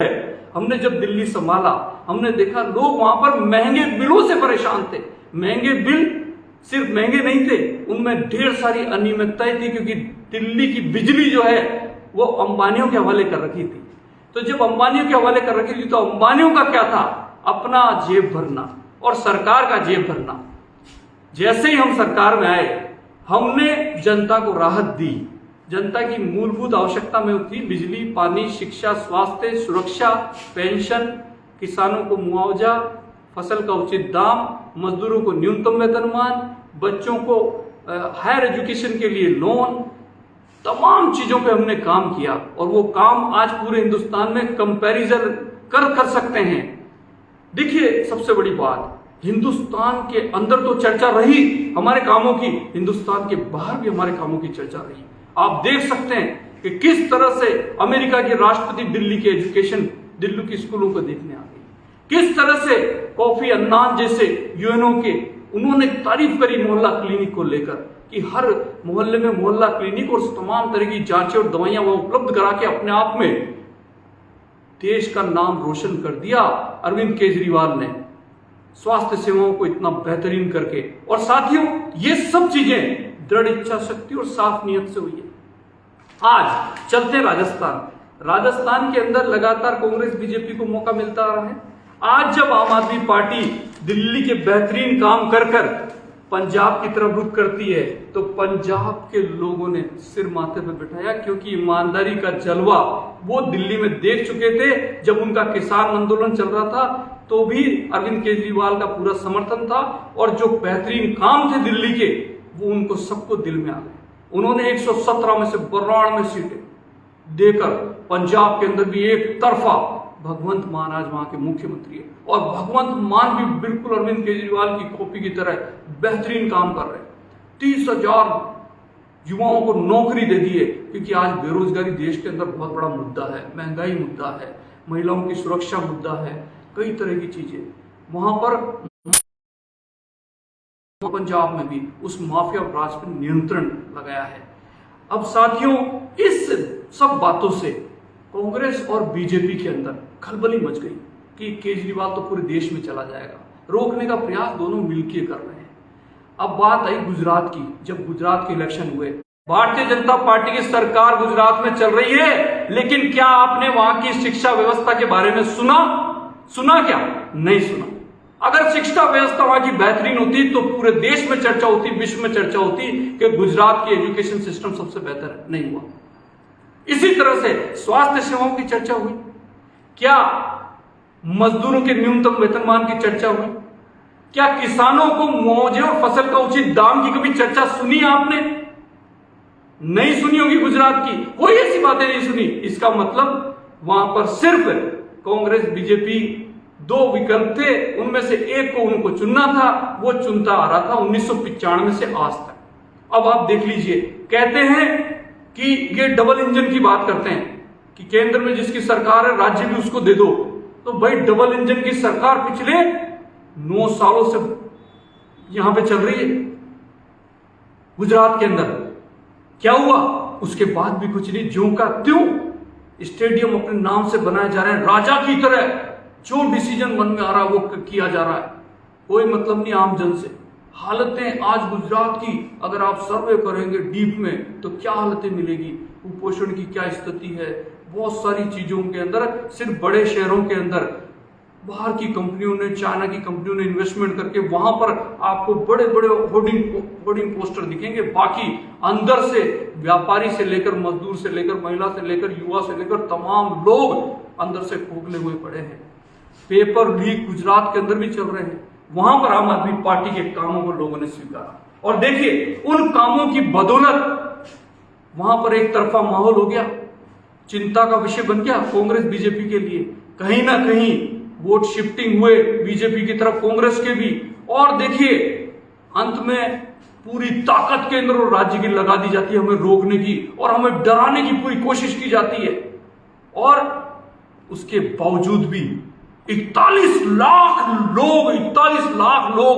है। हमने जब दिल्ली संभाला, हमने देखा लोग वहां पर महंगे बिलों से परेशान थे। महंगे बिल सिर्फ महंगे नहीं थे, उनमें ढेर सारी अनियमितताएं थी, क्योंकि दिल्ली की बिजली जो है वो अंबानियों के हवाले कर रखी थी। तो जब अंबानियों के हवाले कर रखी थी तो अंबानियों का क्या था, अपना जेब भरना और सरकार का जेब भरना। जैसे ही हम सरकार में आए, हमने जनता को राहत दी। जनता की मूलभूत आवश्यकता में होती बिजली, पानी, शिक्षा, स्वास्थ्य, सुरक्षा, पेंशन, किसानों को मुआवजा, फसल का उचित दाम, मजदूरों को न्यूनतम वेतनमान, बच्चों को हायर एजुकेशन के लिए लोन, तमाम चीजों पे हमने काम किया। और वो काम आज पूरे हिंदुस्तान में कंपैरिजन कर सकते हैं। देखिए, सबसे बड़ी बात, हिंदुस्तान के अंदर तो चर्चा रही हमारे कामों की, हिंदुस्तान के बाहर भी हमारे कामों की चर्चा रही। आप देख सकते हैं कि किस तरह से अमेरिका के राष्ट्रपति दिल्ली के एजुकेशन, दिल्ली के स्कूलों को देखने आ गए। किस तरह से कोफी अन्नान जैसे यूएनओ के, उन्होंने तारीफ करी मोहल्ला क्लिनिक को लेकर कि हर मोहल्ले में मोहल्ला क्लिनिक और तमाम तरह की जांचें और दवाइयां वो उपलब्ध करा के अपने आप में देश का नाम रोशन कर दिया अरविंद केजरीवाल ने, स्वास्थ्य सेवाओं को इतना बेहतरीन करके। और साथियों, ये सब चीजें दृढ़ इच्छा शक्ति और साफ नियत से हुई है। आज चलते राजस्थान के अंदर लगातार कांग्रेस बीजेपी को मौका मिलता रहा है। आज जब आम आदमी पार्टी दिल्ली के बेहतरीन काम कर पंजाब की तरफ रुख करती है, तो पंजाब के लोगों ने सिर माथे पे बिठाया, क्योंकि ईमानदारी का जलवा वो दिल्ली में देख चुके थे। जब उनका किसान आंदोलन चल रहा था तो भी अरविंद केजरीवाल का पूरा समर्थन था, और जो बेहतरीन काम थे दिल्ली के, वो उनको सबको दिल में आ गए। उन्होंने 117 में से 92 सीटें देकर पंजाब के अंदर भी एक तरफा, भगवंत मान आज वहां के मुख्यमंत्री है, और भगवंत मान भी बिल्कुल अरविंद केजरीवाल की कॉपी की तरह बेहतरीन काम कर रहे हैं। 30,000 युवाओं को नौकरी दे दी है, क्योंकि आज बेरोजगारी देश के अंदर बहुत बड़ा मुद्दा है, महंगाई मुद्दा है, महिलाओं की सुरक्षा मुद्दा है, कई तरह की चीजें। वहां पर पंजाब में भी उस माफिया राज पर नियंत्रण लगाया है। अब साथियों, इस सब बातों से कांग्रेस और बीजेपी के अंदर खलबली मच गई कि केजरीवाल तो पूरे देश में चला जाएगा। रोकने का प्रयास दोनों मिलकर कर रहे हैं। अब बात आई गुजरात की। जब गुजरात के इलेक्शन हुए, भारतीय जनता पार्टी की सरकार गुजरात में चल रही है, लेकिन क्या आपने वहां की शिक्षा व्यवस्था के बारे में सुना क्या? नहीं सुना। अगर शिक्षा व्यवस्था वहां की बेहतरीन होती तो पूरे देश में चर्चा होती, विश्व में चर्चा होती कि गुजरात की एजुकेशन सिस्टम सबसे बेहतर है। नहीं हुआ। इसी तरह से स्वास्थ्य सेवाओं की चर्चा हुई, क्या मजदूरों के न्यूनतम वेतनमान की चर्चा हुई, क्या किसानों को मुआवजे और फसल का उचित दाम की कभी चर्चा सुनी आपने? नहीं सुनी होगी गुजरात की, कोई ऐसी बातें नहीं सुनी। इसका मतलब वहां पर सिर्फ कांग्रेस बीजेपी दो विकल्प थे, उनमें से एक को उनको चुनना था, वो चुनता आ रहा था 1995 से आज तक। अब आप देख लीजिए, कहते हैं कि ये डबल इंजन की बात करते हैं कि केंद्र में जिसकी सरकार है राज्य भी उसको दे दो। तो भाई, डबल इंजन की सरकार पिछले 9 सालों से यहां पे चल रही है गुजरात के अंदर। क्या हुआ? उसके बाद भी कुछ नहीं, ज्यों का त्यों स्टेडियम अपने नाम से बनाए जा रहे हैं, राजा की तरह जो डिसीजन मन में आ रहा है वो किया जा रहा है, कोई मतलब नहीं आम जन से। हालतें आज गुजरात की अगर आप सर्वे करेंगे डीप में तो क्या हालतें मिलेगी, कुपोषण की क्या स्थिति है, बहुत सारी चीजों के अंदर। सिर्फ बड़े शहरों के अंदर बाहर की कंपनियों ने, चाइना की कंपनियों ने इन्वेस्टमेंट करके वहां पर आपको बड़े बड़े होर्डिंग पोस्टर दिखेंगे, बाकी अंदर से व्यापारी से लेकर, मजदूर से लेकर, महिला से लेकर, युवा से लेकर तमाम लोग अंदर से खोखले हुए पड़े हैं। पेपर लीक गुजरात के अंदर भी चल रहे हैं। वहां पर आम आदमी पार्टी के कामों को लोगों ने स्वीकारा, और देखिए उन कामों की बदौलत वहां पर एक तरफा माहौल हो गया, चिंता का विषय बन गया कांग्रेस बीजेपी के लिए। कहीं ना कहीं वोट शिफ्टिंग हुए बीजेपी की तरफ, कांग्रेस के भी। और देखिए अंत में पूरी ताकत केंद्र और राज्य की लगा दी जाती है हमें रोकने की, और हमें डराने की पूरी कोशिश की जाती है। और उसके बावजूद भी 41 लाख लोग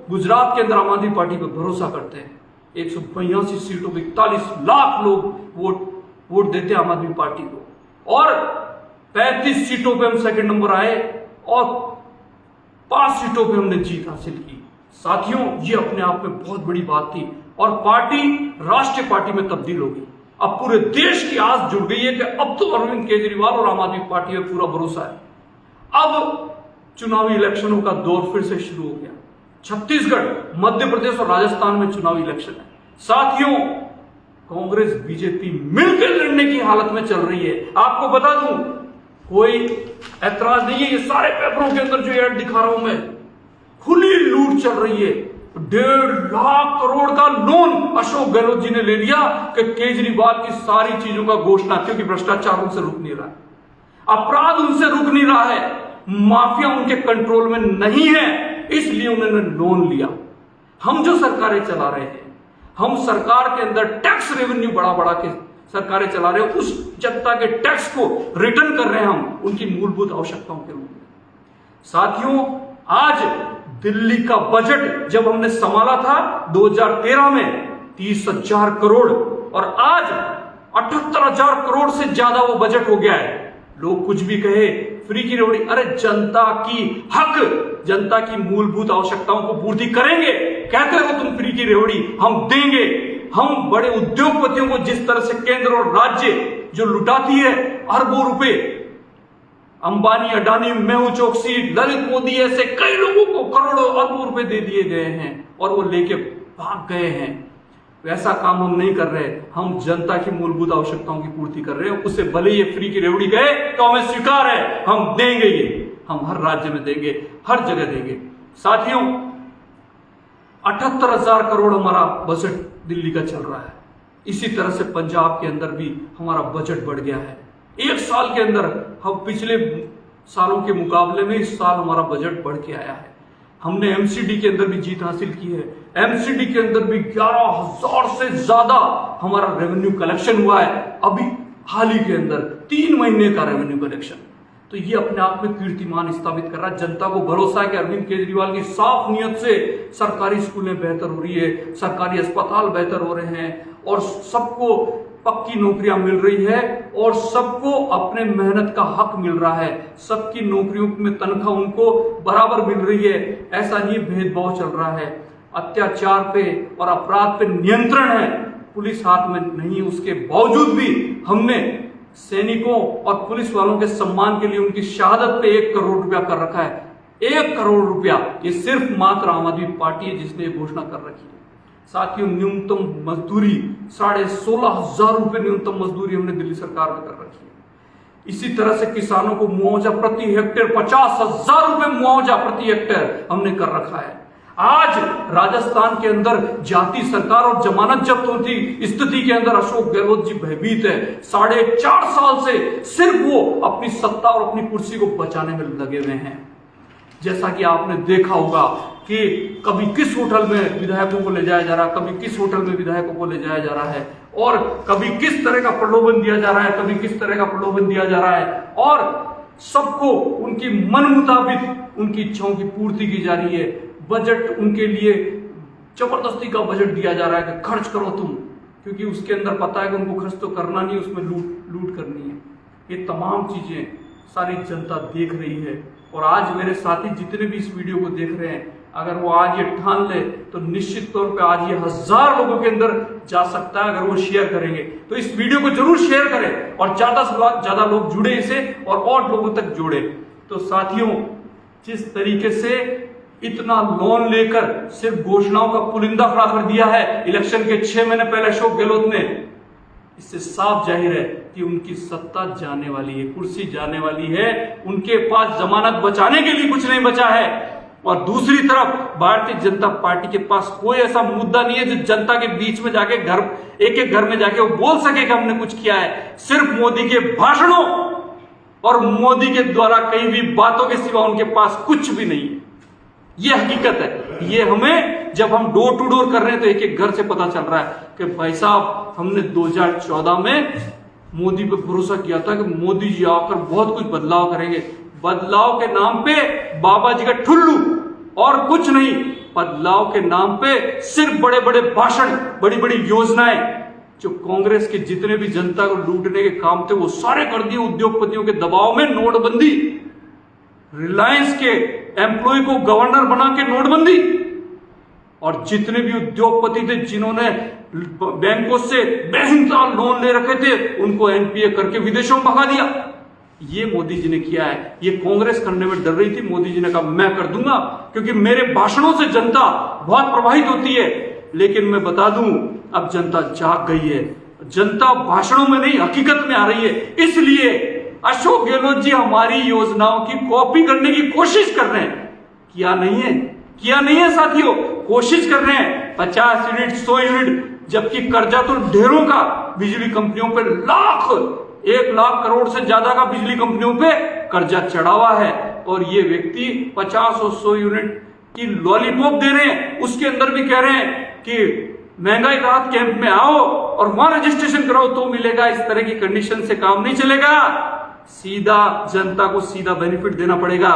गुजरात के अंदर आम आदमी पार्टी पर भरोसा करते हैं। 182 सीटों पर 41 लाख लोग वोट देते हैं आम आदमी पार्टी को। और 35 सीटों पे हम सेकंड नंबर आए और 5 सीटों पे हमने जीत हासिल की। साथियों, ये अपने आप में बहुत बड़ी बात थी और पार्टी राष्ट्रीय पार्टी में तब्दील हो गई। अब पूरे देश की आस जुड़ गई है कि अब तो अरविंद केजरीवाल और आम आदमी पार्टी में पूरा भरोसा है। अब चुनावी इलेक्शनों का दौर फिर से शुरू हो गया। छत्तीसगढ़, मध्य प्रदेश और राजस्थान में चुनावी इलेक्शन है। साथियों, कांग्रेस बीजेपी मिलकर लड़ने की हालत में चल रही है। आपको बता दूं, कोई ऐतराज नहीं है, ये सारे पेपरों के अंदर जो ऐड दिखा रहा हूं मैं, खुली लूट चल रही है। 1.5 लाख करोड़ का लोन अशोक गहलोत जी ने ले लिया कि केजरीवाल की सारी चीजों का घोषणा, क्योंकि भ्रष्टाचार उनसे रुक नहीं रहा है, अपराध उनसे रुक नहीं रहा है, माफिया उनके कंट्रोल में नहीं है, इसलिए उन्होंने लोन लिया। हम जो सरकारें चला रहे हैं, हम सरकार के अंदर टैक्स रेवेन्यू बढ़ा बढ़ा के सरकारें चला रहे हैं, उस जनता के टैक्स को रिटर्न कर रहे हैं हम उनकी मूलभूत आवश्यकताओं के रूप में। साथियों, आज दिल्ली का बजट जब हमने संभाला था 2013 में 30,000 करोड़ और आज 78,000 करोड़ से ज्यादा वो बजट हो गया है। लोग कुछ भी कहे, फ्री की रेवड़ी, अरे जनता की हक, जनता की मूलभूत आवश्यकताओं को पूर्ति करेंगे। कहते हो तुम फ्री की रेवड़ी, हम देंगे। हम बड़े उद्योगपतियों को जिस तरह से केंद्र और राज्य जो लुटाती है अरबों रुपए, अंबानी, अडानी, मेहुल चोकसी, ललित मोदी, ऐसे कई लोगों को करोड़ों अरबों रुपए दे दिए गए हैं और वो लेके भाग गए हैं। वैसा काम हम नहीं कर रहे, हम जनता की मूलभूत आवश्यकताओं की पूर्ति कर रहे हैं। उससे भले ये फ्री की रेवड़ी गए तो हमें स्वीकार है, हम देंगे, ये हम हर राज्य में देंगे, हर जगह देंगे। साथियों, 78,000 करोड़ हमारा बजट दिल्ली का चल रहा है। इसी तरह से पंजाब के अंदर भी हमारा बजट बढ़ गया है। एक साल के अंदर हम पिछले सालों के मुकाबले में इस साल हमारा बजट बढ़ के आया है। हमने एमसीडी के अंदर भी जीत हासिल की है। एमसीडी के अंदर भी 11,000 से ज्यादा हमारा रेवेन्यू कलेक्शन हुआ है अभी हाल ही के अंदर, 3 महीने का रेवेन्यू कलेक्शन। तो ये अपने आप में कीर्तिमान स्थापित कर रहा है। जनता को भरोसा है कि अरविंद केजरीवाल की साफ नियत से सरकारी स्कूलें बेहतर हो रही है, सरकारी अस्पताल बेहतर हो रहे हैं और सबको पक्की नौकरियां मिल रही है और सबको अपने मेहनत का हक मिल रहा है। सबकी नौकरियों में तनख्वाह उनको बराबर मिल रही है। ऐसा नहीं भेदभाव चल रहा है। अत्याचार पे और अपराध पे नियंत्रण है, पुलिस हाथ में नहीं, उसके बावजूद भी हमने सैनिकों और पुलिस वालों के सम्मान के लिए उनकी शहादत पे 1 करोड़ रुपया कर रखा है। 1 करोड़ रुपया, ये सिर्फ मात्र आम आदमी पार्टी है जिसने घोषणा कर रखी है। साथियों, न्यूनतम मजदूरी 16,500 रुपए न्यूनतम मजदूरी हमने दिल्ली सरकार में कर रखी है। इसी तरह से किसानों को मुआवजा प्रति हेक्टेयर 50,000 रुपए मुआवजा प्रति हेक्टेयर हमने कर रखा है। आज राजस्थान के अंदर जाति सरकार और जमानत जब्त होती स्थिति के अंदर अशोक गहलोत जी भयभीत है। 4.5 साल से सिर्फ वो अपनी सत्ता और अपनी कुर्सी को बचाने में लगे हुए हैं। जैसा कि आपने देखा होगा कि कभी किस होटल में विधायकों को ले जाया जा रहा है, कभी किस होटल में विधायकों को ले जाया जा रहा है और कभी किस तरह का प्रलोभन दिया जा रहा है, कभी किस तरह का प्रलोभन दिया जा रहा है और सबको उनकी मन मुताबिक उनकी इच्छाओं की पूर्ति की जा रही है। बजट उनके लिए जबरदस्ती का बजट दिया जा रहा है कि खर्च करो तुम, क्योंकि उसके अंदर पता है कि उनको खर्च तो करना नहीं, उसमें लूट करनी है। ये तमाम चीजें सारी जनता देख रही है और आज मेरे साथी जितने भी इस वीडियो को देख रहे हैं, अगर वो आज ये ठान ले तो निश्चित तौर पे आज ये 1000 लोगों के अंदर जा सकता है अगर वो शेयर करेंगे। तो इस वीडियो को जरूर शेयर करें और ज्यादा से ज्यादा लोग जुड़े इसे और लोगों तक जोड़े। तो साथियों, जिस तरीके से इतना लोन लेकर सिर्फ घोषणाओं का पुलिंदा खड़ा कर दिया है इलेक्शन के 6 महीने पहले अशोक गहलोत ने, इससे साफ जाहिर है कि उनकी सत्ता जाने वाली है, कुर्सी जाने वाली है। उनके पास जमानत बचाने के लिए कुछ नहीं बचा है। और दूसरी तरफ भारतीय जनता पार्टी के पास कोई ऐसा मुद्दा नहीं है जो जनता के बीच में जाके एक घर में जाके वो बोल सके कि हमने कुछ किया है। सिर्फ मोदी के भाषणों और मोदी के द्वारा कई भी बातों के सिवा उनके पास कुछ भी नहीं है। ये हकीकत है। ये हमें जब हम डोर टू डोर कर रहे हैं तो एक घर से पता चल रहा है कि भाई साहब, हमने 2014 में मोदी पे भरोसा किया था कि मोदी जी आकर बहुत कुछ बदलाव करेंगे। बदलाव के नाम पे बाबा जी का ठुल्लू और कुछ नहीं। बदलाव के नाम पे सिर्फ बड़े बड़े भाषण, बड़ी बड़ी योजनाएं। जो कांग्रेस के जितने भी जनता को लूटने के काम थे वो सारे कर दिए उद्योगपतियों के दबाव में। नोटबंदी, रिलायंस के एम्प्लॉय को गवर्नर बना के नोटबंदी, और जितने भी उद्योगपति थे जिन्होंने बैंकों से बेहिसाब लोन ले रखे थे उनको एनपीए करके विदेशों में भगा दिया। ये मोदी जी ने किया है। ये कांग्रेस करने में डर रही थी, मोदी जी ने कहा मैं कर दूंगा, क्योंकि मेरे भाषणों से जनता बहुत प्रभावित होती है। लेकिन मैं बता दूं, अब जनता जाग गई है। जनता भाषणों में नहीं हकीकत में आ रही है। इसलिए अशोक गहलोत जी हमारी योजनाओं की कॉपी करने की कोशिश कर रहे हैं। किया नहीं है साथियों, कोशिश कर रहे हैं। 50 यूनिट 100 यूनिट, जबकि कर्जा तो ढेरों का बिजली कंपनियों पे 1 लाख करोड़ से ज्यादा का बिजली कंपनियों पे कर्जा चढ़ा हुआ है। और ये व्यक्ति 50 और 100 यूनिट की लॉलीपॉप दे रहे हैं। उसके अंदर भी कह रहे हैं कि महंगाई राहत कैंप में आओ और वहां रजिस्ट्रेशन कराओ तो मिलेगा। इस तरह की कंडीशन से काम नहीं चलेगा। सीधा जनता को सीधा बेनिफिट देना पड़ेगा।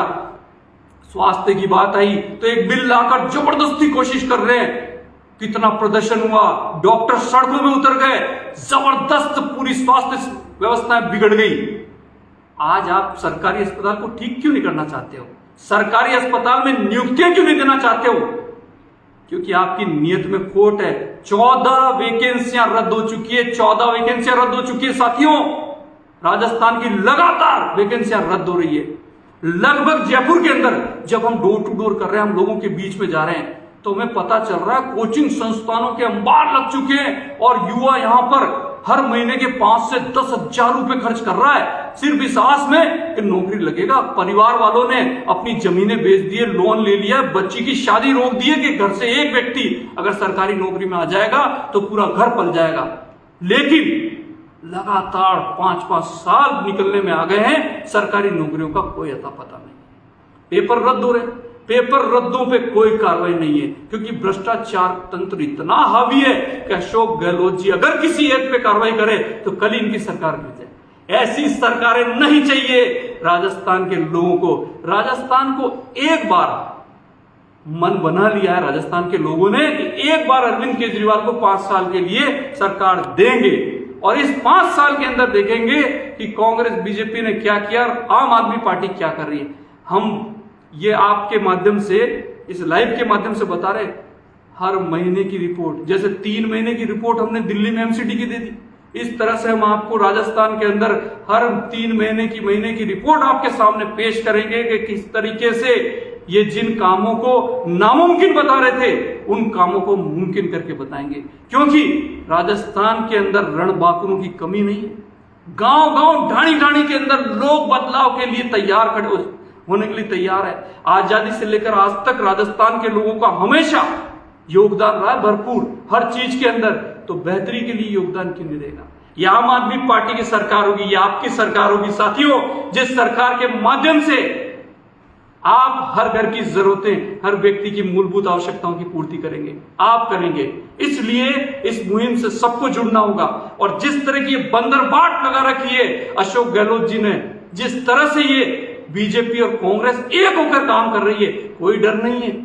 स्वास्थ्य की बात आई तो एक बिल लाकर जबरदस्ती कोशिश कर रहे हैं। कितना प्रदर्शन हुआ, डॉक्टर सड़कों में उतर गए, जबरदस्त पूरी स्वास्थ्य व्यवस्था बिगड़ गई। आज आप सरकारी अस्पताल को ठीक क्यों नहीं करना चाहते हो? सरकारी अस्पताल में नियुक्तियां क्यों नहीं देना चाहते हो? क्योंकि आपकी नीयत में खोट है। 14 वैकेंसियां रद्द हो चुकी है। 14 वैकेंसियां रद्द हो चुकी है साथियों। राजस्थान की लगातार वैकेंसियां रद्द हो रही है। लगभग जयपुर के अंदर जब हम डोर टू डोर कर रहे हैं, हम लोगों के बीच में जा रहे हैं, तो हमें पता चल रहा है कोचिंग संस्थानों के अंबार लग चुके हैं और युवा यहां पर हर महीने के 5 से 10 हजार रुपए खर्च कर रहा है सिर्फ इस आस में कि नौकरी लगेगा। परिवार वालों ने अपनी जमीनें बेच दिए, लोन ले लिया, बच्ची की शादी रोक दी है कि घर से एक व्यक्ति अगर सरकारी नौकरी में आ जाएगा तो पूरा घर पल जाएगा। लेकिन लगातार 5-5 साल निकलने में आ गए हैं, सरकारी नौकरियों का कोई अता पता नहीं। पेपर रद्द हो रहे, पेपर रद्दों पे कोई कार्रवाई नहीं है, क्योंकि भ्रष्टाचार तंत्र इतना हावी है कि अशोक गहलोत जी अगर किसी एक पे कार्रवाई करे तो कल इनकी सरकार गिर जाए। ऐसी सरकारें नहीं चाहिए राजस्थान के लोगों को। राजस्थान को एक बार मन बना लिया है राजस्थान के लोगों ने कि एक बार अरविंद केजरीवाल को 5 साल के लिए सरकार देंगे, और इस 5 साल के अंदर देखेंगे कि कांग्रेस बीजेपी ने क्या किया और आम आदमी पार्टी क्या कर रही है। हम ये आपके माध्यम से, इस लाइव के माध्यम से बता रहे, हर महीने की रिपोर्ट, जैसे 3 महीने की रिपोर्ट हमने दिल्ली में एमसीडी की दे दी, इस तरह से हम आपको राजस्थान के अंदर हर 3 महीने की रिपोर्ट आपके सामने पेश करेंगे कि किस तरीके से ये जिन कामों को नामुमकिन बता रहे थे उन कामों को मुमकिन करके बताएंगे। क्योंकि राजस्थान के अंदर रणबांकुरों की कमी नहीं है। गांव गांव ढाणी ढाणी के अंदर लोग बदलाव के लिए तैयार खड़े होने के लिए तैयार है। आजादी से लेकर आज तक राजस्थान के लोगों का हमेशा योगदान रहा है भरपूर हर चीज के अंदर, तो बेहतरी के लिए योगदान क्यों नहीं देगा? ये आम आदमी पार्टी की सरकार होगी, ये आपकी सरकार होगी साथियों, जिस सरकार के माध्यम से आप हर घर की जरूरतें, हर व्यक्ति की मूलभूत आवश्यकताओं की पूर्ति करेंगे, आप करेंगे। इसलिए इस मुहिम से सबको जुड़ना होगा। और जिस तरह की बंदरबाट लगा रखी है अशोक गहलोत जी ने, जिस तरह से ये बीजेपी और कांग्रेस एक होकर काम कर रही है, कोई डर नहीं है।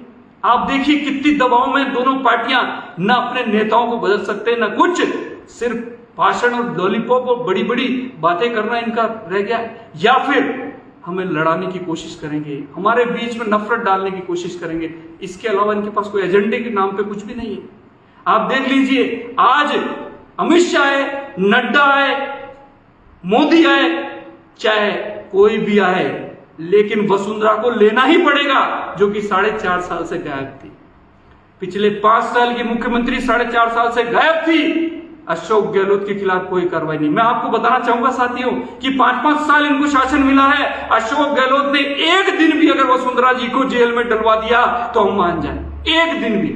आप देखिए कितनी दबाव में दोनों पार्टियां न अपने नेताओं को बदल सकते न कुछ, सिर्फ भाषण और लॉलीपॉप और बड़ी बड़ी बातें करना इनका रह गया है। या फिर हमें लड़ाने की कोशिश करेंगे, हमारे बीच में नफरत डालने की कोशिश करेंगे। इसके अलावा इनके पास कोई एजेंडे के नाम पे कुछ भी नहीं है। आप देख लीजिए, आज अमित शाह आए, नड्डा आए, मोदी आए, चाहे कोई भी आए, लेकिन वसुंधरा को लेना ही पड़ेगा, जो कि 4.5 साल से गायब थी। पिछले 5 साल की मुख्यमंत्री 4.5 साल से गायब थी। अशोक गहलोत के खिलाफ कोई कार्रवाई नहीं। मैं आपको बताना चाहूंगा साथियों कि 5-5 साल इनको शासन मिला है। अशोक गहलोत ने एक दिन भी अगर वसुंधरा जी को जेल में डलवा दिया तो हम मान जाएं, एक दिन भी।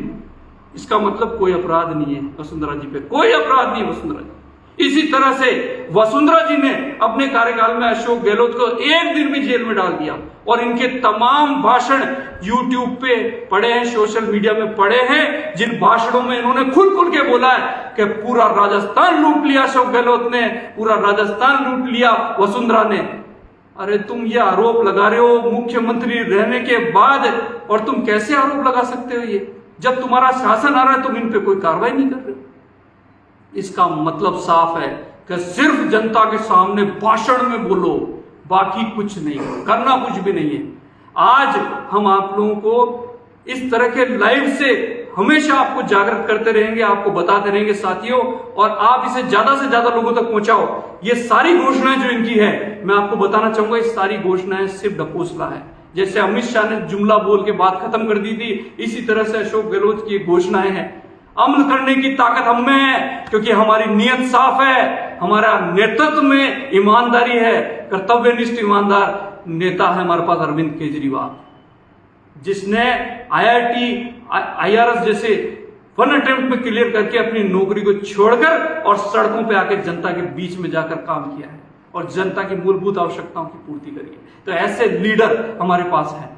इसका मतलब कोई अपराध नहीं है वसुंधरा जी पे, कोई अपराध नहीं वसुंधरा जी। इसी तरह से वसुंधरा जी ने अपने कार्यकाल में अशोक गहलोत को एक दिन भी जेल में डाल दिया, और इनके तमाम भाषण यूट्यूब पे पड़े हैं, सोशल मीडिया में पड़े हैं, जिन भाषणों में इन्होंने खुल के बोला है कि पूरा राजस्थान लूट लिया अशोक गहलोत ने, पूरा राजस्थान लूट लिया वसुंधरा ने। अरे तुम ये आरोप लगा रहे हो मुख्यमंत्री रहने के बाद, और तुम कैसे आरोप लगा सकते हो ये, जब तुम्हारा शासन आ रहा है तुम इन पे कोई कार्रवाई नहीं कर रहे हो? इसका मतलब साफ है कि सिर्फ जनता के सामने भाषण में बोलो, बाकी कुछ नहीं, करना कुछ भी नहीं है। आज हम आप लोगों को इस तरह के लाइव से हमेशा आपको जागृत करते रहेंगे, आपको बताते रहेंगे साथियों, और आप इसे ज्यादा से ज्यादा लोगों तक पहुंचाओ। ये सारी घोषणाएं जो इनकी है, मैं आपको बताना चाहूंगा, ये सारी घोषणाएं सिर्फ ढकोसला है। जैसे अमित शाह ने जुमला बोल के बात खत्म कर दी थी, इसी तरह से अशोक गहलोत की घोषणाएं हैं। अमल करने की ताकत हम में है, क्योंकि हमारी नीयत साफ है, हमारा नेतृत्व में ईमानदारी है, कर्तव्यनिष्ठ ईमानदार नेता है हमारे पास अरविंद केजरीवाल, जिसने IRS जैसे 1 अटेम्प्ट में क्लियर करके अपनी नौकरी को छोड़कर और सड़कों पे आकर जनता के बीच में जाकर काम किया है और जनता की मूलभूत आवश्यकताओं की पूर्ति करी है। तो ऐसे लीडर हमारे पास हैं,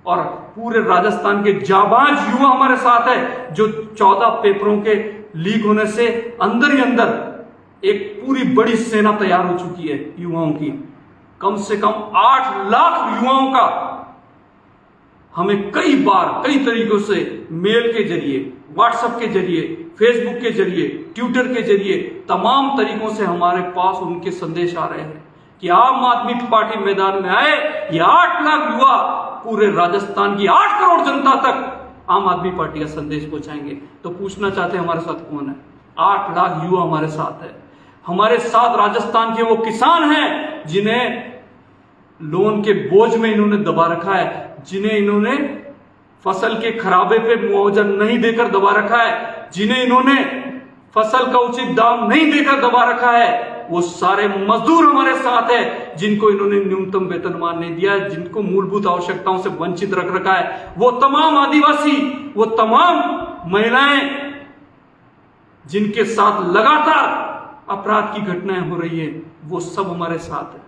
और पूरे राजस्थान के जाबाज युवा हमारे साथ है, जो 14 पेपरों के लीक होने से अंदर ही अंदर एक पूरी बड़ी सेना तैयार हो चुकी है युवाओं की। कम से कम 8 लाख युवाओं का हमें कई बार कई तरीकों से मेल के जरिए, व्हाट्सएप के जरिए, फेसबुक के जरिए, ट्विटर के जरिए, तमाम तरीकों से हमारे पास उनके संदेश आ रहे हैं कि आम आदमी पार्टी मैदान में आए। ये 8 लाख युवा पूरे राजस्थान की 8 करोड़ जनता तक आम आदमी पार्टी का संदेश पहुंचाएंगे। तो पूछना चाहते हैं हमारे साथ कौन है? 8 लाख युवा हमारे साथ है। हमारे साथ राजस्थान के वो किसान हैं जिन्हें लोन के बोझ में इन्होंने दबा रखा है, जिन्हें इन्होंने फसल के खराबे पे मुआवजा नहीं देकर दबा रखा है, जिन्हें इन्होंने फसल का उचित दाम नहीं देकर दबा रखा है। वो सारे मजदूर हमारे साथ है जिनको इन्होंने न्यूनतम वेतनमान नहीं दिया है, जिनको मूलभूत आवश्यकताओं से वंचित रख रखा है। वो तमाम आदिवासी, वो तमाम महिलाएं जिनके साथ लगातार अपराध की घटनाएं हो रही है, वो सब हमारे साथ है।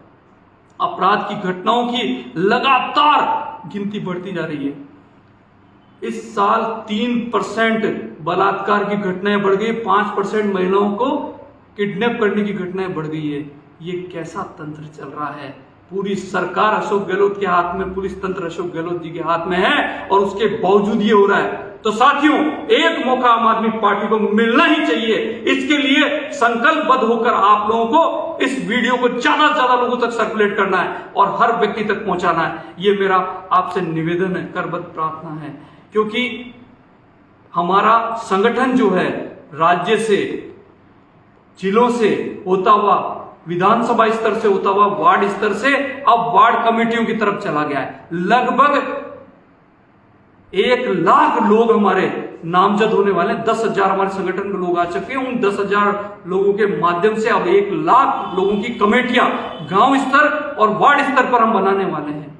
अपराध की घटनाओं की लगातार गिनती बढ़ती जा रही है। इस साल 3% बलात्कार की घटनाएं बढ़ गई, 5% महिलाओं को किडनैप करने की घटनाएं बढ़ गई है। ये कैसा तंत्र चल रहा है? पूरी सरकार अशोक गहलोत के हाथ में, पुलिस तंत्र अशोक गहलोत जी के हाथ में है, और उसके बावजूद ये हो रहा है। तो साथियों, एक मौका आम आदमी पार्टी को मिलना ही चाहिए। इसके लिए संकल्पबद्ध होकर आप लोगों को इस वीडियो को ज्यादा से ज्यादा लोगों तक सर्कुलेट करना है और हर व्यक्ति तक पहुंचाना है। ये मेरा आपसे निवेदन है, करबद्ध प्रार्थना है, क्योंकि हमारा संगठन जो है राज्य से, जिलों से होता हुआ, विधानसभा स्तर से होता हुआ वार्ड स्तर से अब वार्ड कमेटियों की तरफ चला गया है। लगभग 1 लाख लोग हमारे नामजद होने वाले हैं। 10,000 हमारे संगठन के लोग आ चुके हैं। उन 10,000 लोगों के माध्यम से अब 1 लाख लोगों की कमेटियां गांव स्तर और वार्ड स्तर पर हम बनाने वाले हैं।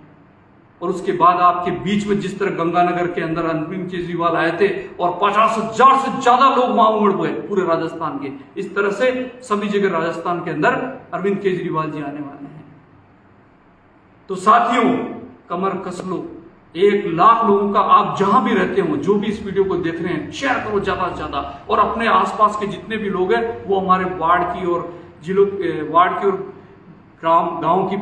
और उसके बाद आपके बीच में जिस तरह गंगानगर के अंदर अरविंद केजरीवाल आए थे और 50,000 से ज्यादा लोग वहां उमड़ गए पूरे राजस्थान के, इस तरह से सभी जगह राजस्थान के अंदर अरविंद केजरीवाल जी आने वाले हैं। तो साथियों, कमर कस लो। 1 लाख लोगों का, आप जहां भी रहते हो, जो भी इस वीडियो को देख रहे हैं, शेयर करो ज्यादा से ज्यादा, और अपने आसपास के जितने भी लोग हैं वो हमारे वार्ड की और जिलों वार्ड की और गांव की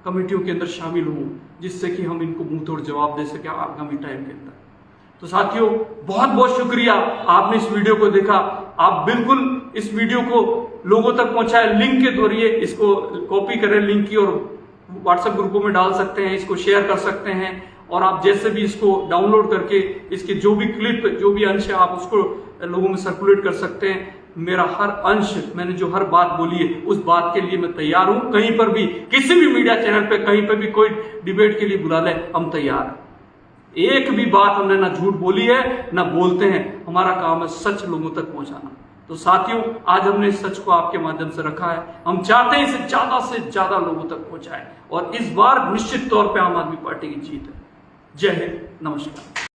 कमेटियों के अंदर शामिल हों, जिससे कि हम इनको मुंह तोड़ जवाब दे सके आगामी टाइम के अंदर। तो साथियों, बहुत बहुत शुक्रिया, आपने इस वीडियो को देखा। आप बिल्कुल इस वीडियो को लोगों तक पहुंचाए, लिंक के जरिए इसको कॉपी करें लिंक की, और व्हाट्सएप ग्रुपों में डाल सकते हैं, इसको शेयर कर सकते हैं, और आप जैसे भी इसको डाउनलोड करके इसके जो भी क्लिप, जो भी अंश है, आप उसको लोगों में सर्कुलेट कर सकते हैं। मेरा हर अंश, मैंने जो हर बात बोली है, उस बात के लिए मैं तैयार हूं। कहीं पर भी, किसी भी मीडिया चैनल पे, कहीं पर भी कोई डिबेट के लिए बुला ले, हम तैयार हैं। एक भी बात हमने ना झूठ बोली है, ना बोलते हैं। हमारा काम है सच लोगों तक पहुंचाना। तो साथियों, आज हमने इस सच को आपके माध्यम से रखा है। हम चाहते हैं इसे ज्यादा से ज्यादा लोगों तक पहुंचाएं, और इस बार निश्चित तौर पर आम आदमी पार्टी की जीत है। जय हिंद, नमस्कार।